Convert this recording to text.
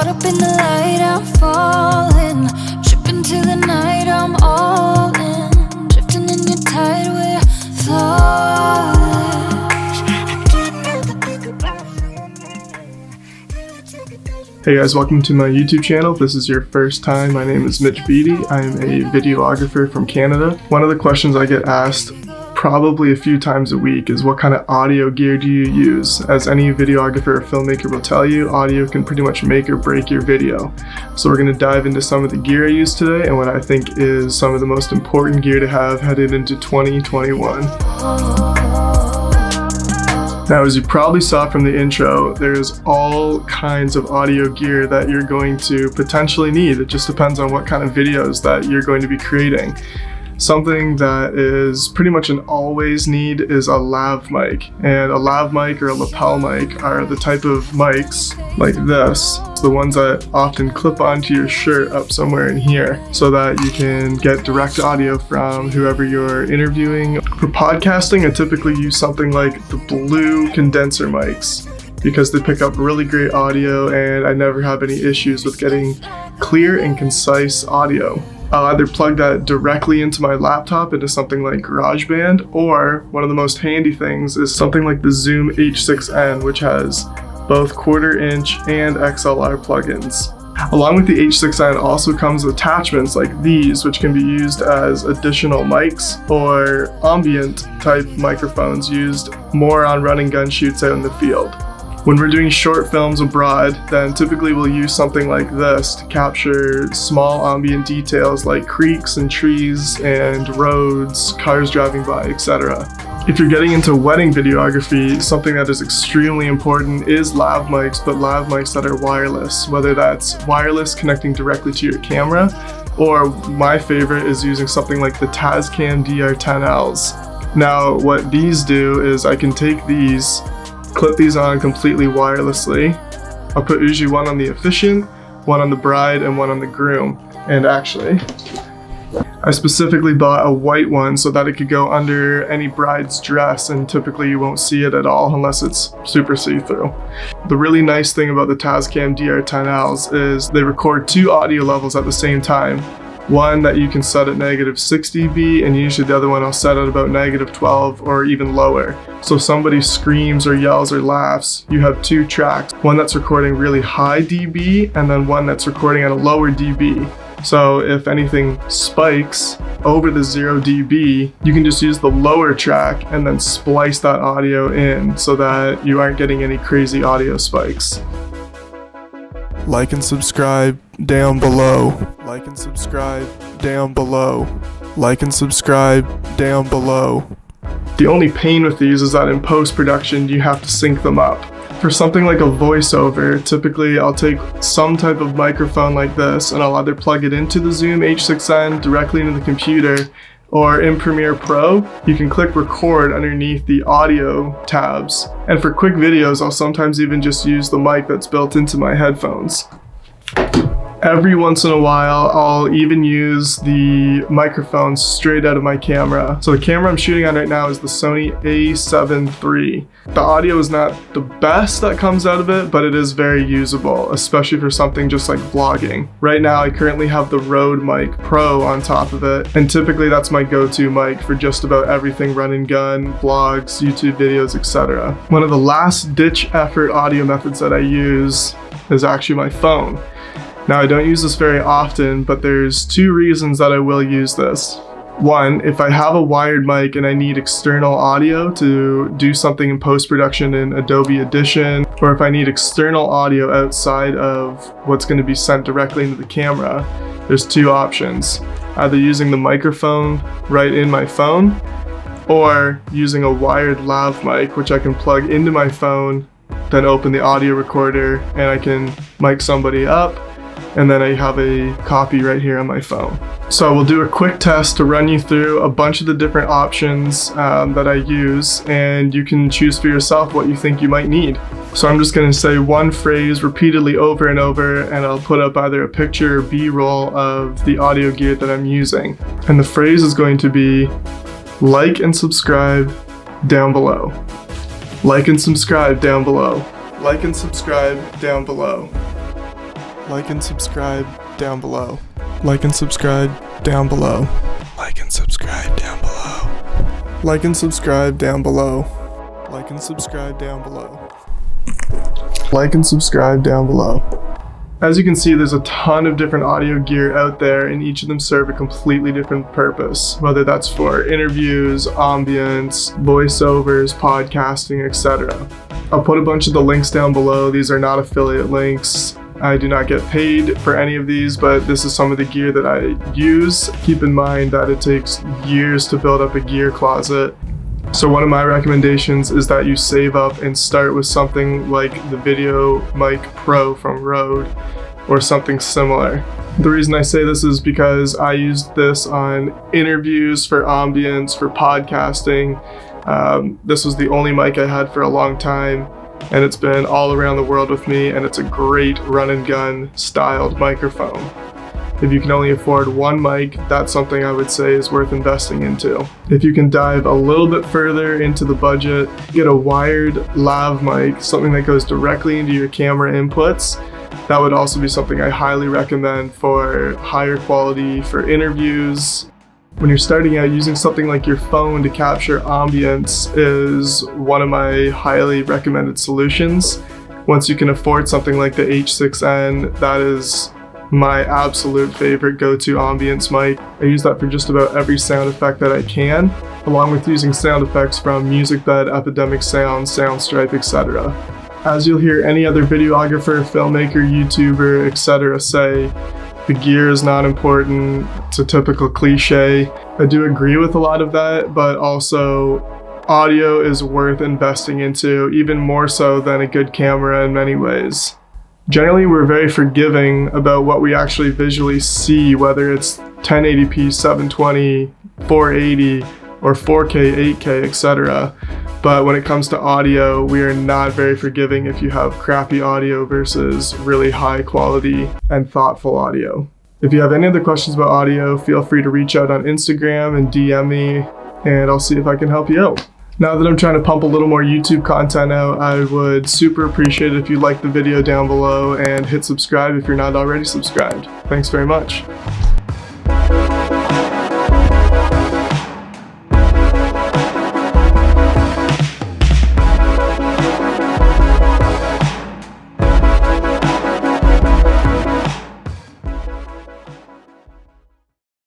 Caught up in the light, I'm falling. Tripping to the night, I'm all in. Drifting in your tide, we're flawless. Hey guys, welcome to my YouTube channel. If this is your first time, my name is Mitch Beatty. I am a videographer from Canada. One of the questions I get asked probably a few times a week is what kind of audio gear do you use? As any videographer or filmmaker will tell you, audio can pretty much make or break your video. So we're going to dive into some of the gear I use today and what I think is some of the most important gear to have headed into 2021. Now, as you probably saw from the intro, there's all kinds of audio gear that you're going to potentially need. It just depends on what kind of videos that you're going to be creating. Something that is pretty much an always need is a lav mic. And a lav mic or a lapel mic are the type of mics like this, the ones that often clip onto your shirt up somewhere in here so that you can get direct audio from whoever you're interviewing. For podcasting, I typically use something like the blue condenser mics because they pick up really great audio and I never have any issues with getting clear and concise audio. I'll either plug that directly into my laptop into something like GarageBand, or one of the most handy things is something like the Zoom H6N, which has both 1/4 inch and XLR plugins. Along with the H6N also comes attachments like these, which can be used as additional mics or ambient type microphones used more on running gun shoots out in the field. When we're doing short films abroad, then typically we'll use something like this to capture small ambient details like creeks and trees and roads, cars driving by, etc. If you're getting into wedding videography, something that is extremely important is lav mics, but lav mics that are wireless, whether that's wireless connecting directly to your camera, or my favorite is using something like the Tascam DR10Ls. Now, what these do is I can take these, clip these on completely wirelessly. I'll put usually one on the officiant, one on the bride, and one on the groom. And actually, I specifically bought a white one so that it could go under any bride's dress, and typically you won't see it at all unless it's super see-through. The really nice thing about the Tascam DR10Ls is they record 2 audio levels at the same time. One that you can set at -6 dB, and usually the other one I'll set at about -12 or even lower. So if somebody screams or yells or laughs, you have 2 tracks, one that's recording really high dB and then one that's recording at a lower dB. So if anything spikes over the 0 dB, you can just use the lower track and then splice that audio in so that you aren't getting any crazy audio spikes. Like and subscribe down below. Like and subscribe down below. Like and subscribe down below. The only pain with these is that in post-production you have to sync them up. For something like a voiceover, typically I'll take some type of microphone like this and I'll either plug it into the Zoom H6N directly into the computer, or in Premiere Pro, you can click record underneath the audio tabs. And for quick videos, I'll sometimes even just use the mic that's built into my headphones. Every once in a while, I'll even use the microphone straight out of my camera. So the camera I'm shooting on right now is the Sony A7 III. The audio is not the best that comes out of it, but it is very usable, especially for something just like vlogging. Right now, I currently have the VideoMic Pro on top of it, and typically that's my go-to mic for just about everything run and gun, vlogs, YouTube videos, etc. One of the last ditch effort audio methods that I use is actually my phone. Now, I don't use this very often, but there's 2 reasons that I will use this. One, if I have a wired mic and I need external audio to do something in post-production in Adobe Audition, or if I need external audio outside of what's going to be sent directly into the camera, there's 2 options. Either using the microphone right in my phone, or using a wired lav mic, which I can plug into my phone, then open the audio recorder, and I can mic somebody up, and then I have a copy right here on my phone. So we'll do a quick test to run you through a bunch of the different options that I use, and you can choose for yourself what you think you might need. So I'm just going to say one phrase repeatedly over and over, and I'll put up either a picture or B-roll of the audio gear that I'm using. And the phrase is going to be, like and subscribe down below. Like and subscribe down below. Like and subscribe down below. Like and subscribe down below. Like and subscribe down below. Like and subscribe down below. Like and subscribe down below. Like and subscribe down below. Like and subscribe down below. As you can see, there's a ton of different audio gear out there, and each of them serve a completely different purpose, whether that's for interviews, ambience, voiceovers, podcasting, etc. I'll put a bunch of the links down below. These are not affiliate links. I do not get paid for any of these, but this is some of the gear that I use. Keep in mind that it takes years to build up a gear closet. So one of my recommendations is that you save up and start with something like the VideoMic Pro from Rode or something similar. The reason I say this is because I used this on interviews, for ambience, for podcasting. This was the only mic I had for a long time, and it's been all around the world with me, and it's a great run and gun styled microphone. If you can only afford one mic, that's something I would say is worth investing into. If you can dive a little bit further into the budget, get a wired lav mic, something that goes directly into your camera inputs. That would also be something I highly recommend for higher quality, for interviews. When you're starting out, using something like your phone to capture ambience is one of my highly recommended solutions. Once you can afford something like the H6N, that is my absolute favorite go-to ambience mic. I use that for just about every sound effect that I can, along with using sound effects from MusicBed, Epidemic Sound, Soundstripe, etc. As you'll hear any other videographer, filmmaker, YouTuber, etc. say, the gear is not important. It's a typical cliche. I do agree with a lot of that, but also audio is worth investing into, even more so than a good camera in many ways. Generally, we're very forgiving about what we actually visually see, whether it's 1080p, 720, 480, or 4K, 8K, etc. But when it comes to audio, we are not very forgiving if you have crappy audio versus really high quality and thoughtful audio. If you have any other questions about audio, feel free to reach out on Instagram and DM me, and I'll see if I can help you out. Now that I'm trying to pump a little more YouTube content out, I would super appreciate it if you like the video down below and hit subscribe if you're not already subscribed. Thanks very much.